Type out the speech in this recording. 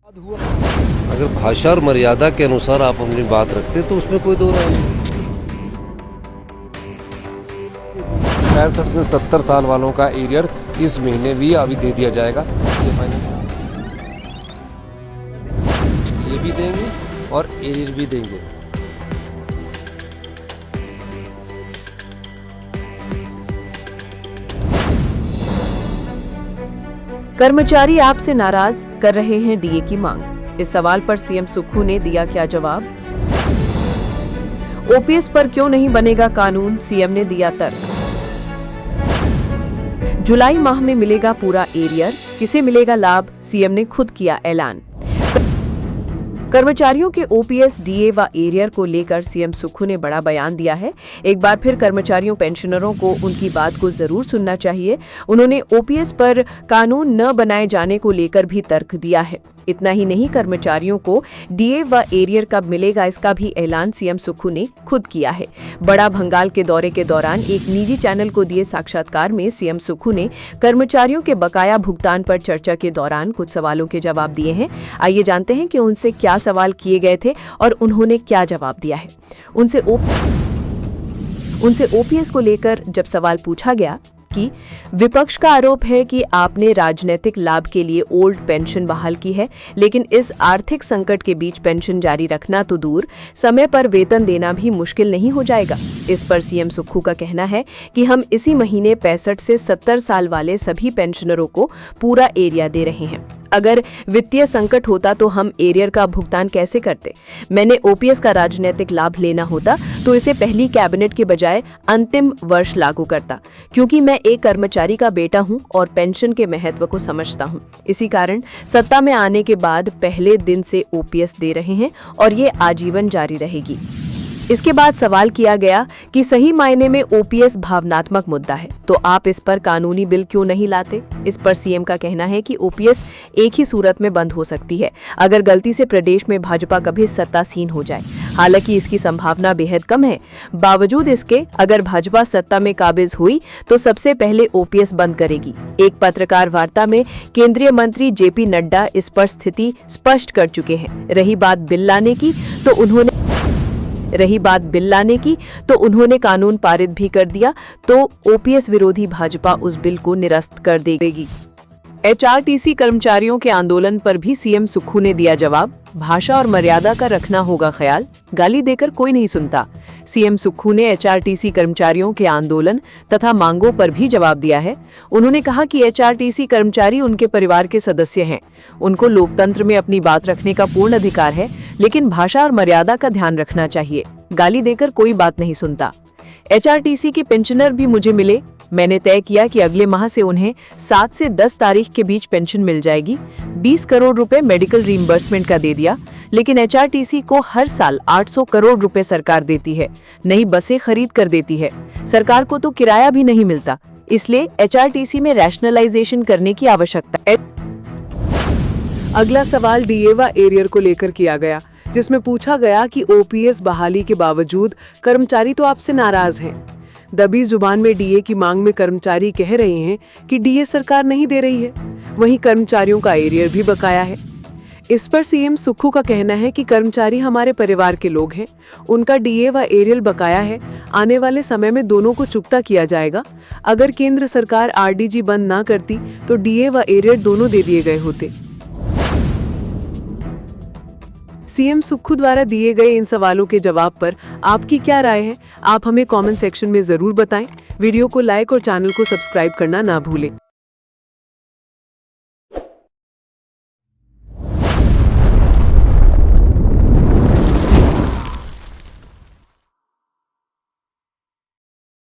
अगर भाषा और मर्यादा के अनुसार आप अपनी बात रखते तो उसमें कोई दो राय नहीं। 65 से 70 साल वालों का एरियर इस महीने भी अभी दे दिया जाएगा। ये भी देंगे और एरियर भी देंगे। कर्मचारी आपसे नाराज कर रहे हैं डीए की मांग। इस सवाल पर सीएम सुक्खू ने दिया क्या जवाब? ओपीएस पर क्यों नहीं बनेगा कानून, सीएम ने दिया तर्क। जुलाई माह में मिलेगा पूरा एरियर, किसे मिलेगा लाभ, सीएम ने खुद किया ऐलान। कर्मचारियों के ओपीएस, डीए व एरियर को लेकर सीएम सुक्खू ने बड़ा बयान दिया है। एक बार फिर कर्मचारियों पेंशनरों को उनकी बात को जरूर सुनना चाहिए। उन्होंने ओपीएस पर कानून न बनाए जाने को लेकर भी तर्क दिया है। इतना ही नहीं, कर्मचारियों को डीए व एरियर कब मिलेगा इसका भी ऐलान सीएम सुक्खू ने खुद किया है। बड़ा भंगाल के दौरे के दौरान एक निजी चैनल को दिए साक्षात्कार में सीएम सुक्खू ने कर्मचारियों के बकाया भुगतान पर चर्चा के दौरान कुछ सवालों के जवाब दिए हैं। आइए जानते हैं कि उनसे क्या सवाल किए गए थे और उन्होंने क्या जवाब दिया है। उनसे ओपीएस को लेकर जब सवाल पूछा गया कि विपक्ष का आरोप है कि आपने राजनीतिक लाभ के लिए ओल्ड पेंशन बहाल की है, लेकिन इस आर्थिक संकट के बीच पेंशन जारी रखना तो दूर, समय पर वेतन देना भी मुश्किल नहीं हो जाएगा। इस पर सीएम सुक्खू का कहना है कि हम इसी महीने 65 से 70 साल वाले सभी पेंशनरों को पूरा एरिया दे रहे हैं। अगर वित्तीय संकट होता तो हम एरियर का भुगतान कैसे करते? मैंने ओपीएस का राजनीतिक लाभ लेना होता तो इसे पहली कैबिनेट के बजाय अंतिम वर्ष लागू करता, क्योंकि मैं एक कर्मचारी का बेटा हूं और पेंशन के महत्व को समझता हूं। इसी कारण सत्ता में आने के बाद पहले दिन से ओपीएस दे रहे हैं और ये आजीवन जारी रहेगी। इसके बाद सवाल किया गया कि सही मायने में ओपीएस भावनात्मक मुद्दा है, तो आप इस पर कानूनी बिल क्यों नहीं लाते? इस पर सीएम का कहना है कि ओपीएस एक ही सूरत में बंद हो सकती है, अगर गलती से प्रदेश में भाजपा कभी सत्तासीन हो जाए। हालांकि इसकी संभावना बेहद कम है। बावजूद इसके, अगर भाजपा सत्ता में काबिज हुई तो सबसे पहले ओपीएस बंद करेगी। एक पत्रकार वार्ता में केंद्रीय मंत्री जेपी नड्डा इस पर स्थिति स्पष्ट कर चुके हैं। रही बात बिल लाने की तो उन्होंने कानून पारित भी कर दिया, तो ओपीएस विरोधी भाजपा उस बिल को निरस्त कर देगी। एचआरटीसी कर्मचारियों के आंदोलन पर भी सीएम सुक्खू ने दिया जवाब। भाषा और मर्यादा का रखना होगा ख्याल, गाली देकर कोई नहीं सुनता। सीएम सुक्खू ने एचआरटीसी कर्मचारियों के आंदोलन तथा मांगों पर भी जवाब दिया है। उन्होंने कहा कि एचआरटीसी कर्मचारी उनके परिवार के सदस्य हैं। उनको लोकतंत्र में अपनी बात रखने का पूर्ण अधिकार है, लेकिन भाषा और मर्यादा का ध्यान रखना चाहिए। गाली देकर कोई बात नहीं सुनता। एचआरटीसी के पेंशनर भी मुझे मिले। मैंने तय किया कि अगले माह से उन्हें 7 से 10 तारीख के बीच पेंशन मिल जाएगी। 20 करोड़ रुपए मेडिकल रीइंबर्समेंट का दे दिया, लेकिन एचआरटीसी को हर साल 800 करोड़ रुपए सरकार देती है, नई बसें खरीद कर देती है। सरकार को तो किराया भी नहीं मिलता, इसलिए एचआरटीसी में रैशनलाइजेशन करने की आवश्यकता है। अगला सवाल डीए व एरियर को लेकर किया गया, जिसमें पूछा गया कि ओपीएस बहाली के बावजूद कर्मचारी तो आपसे नाराज हैं। दबी जुबान में डीए की मांग में कर्मचारी कह रहे हैं कि डीए सरकार नहीं दे रही है, वहीं कर्मचारियों का एरियर भी बकाया है। इस पर सीएम सुक्खू का कहना है कि कर्मचारी हमारे परिवार के लोग हैं, उनका डीए व एरियर बकाया है। आने वाले समय में दोनों को चुकता किया जाएगा। अगर केंद्र सरकार आरडीजी बंद ना करती तो डीए व एरियर दोनों दे दिए गए होते। सीएम सुक्खू द्वारा दिए गए इन सवालों के जवाब पर आपकी क्या राय है? आप हमें कमेंट सेक्शन में जरूर बताएं। वीडियो को लाइक और चैनल को सब्सक्राइब करना ना भूलें।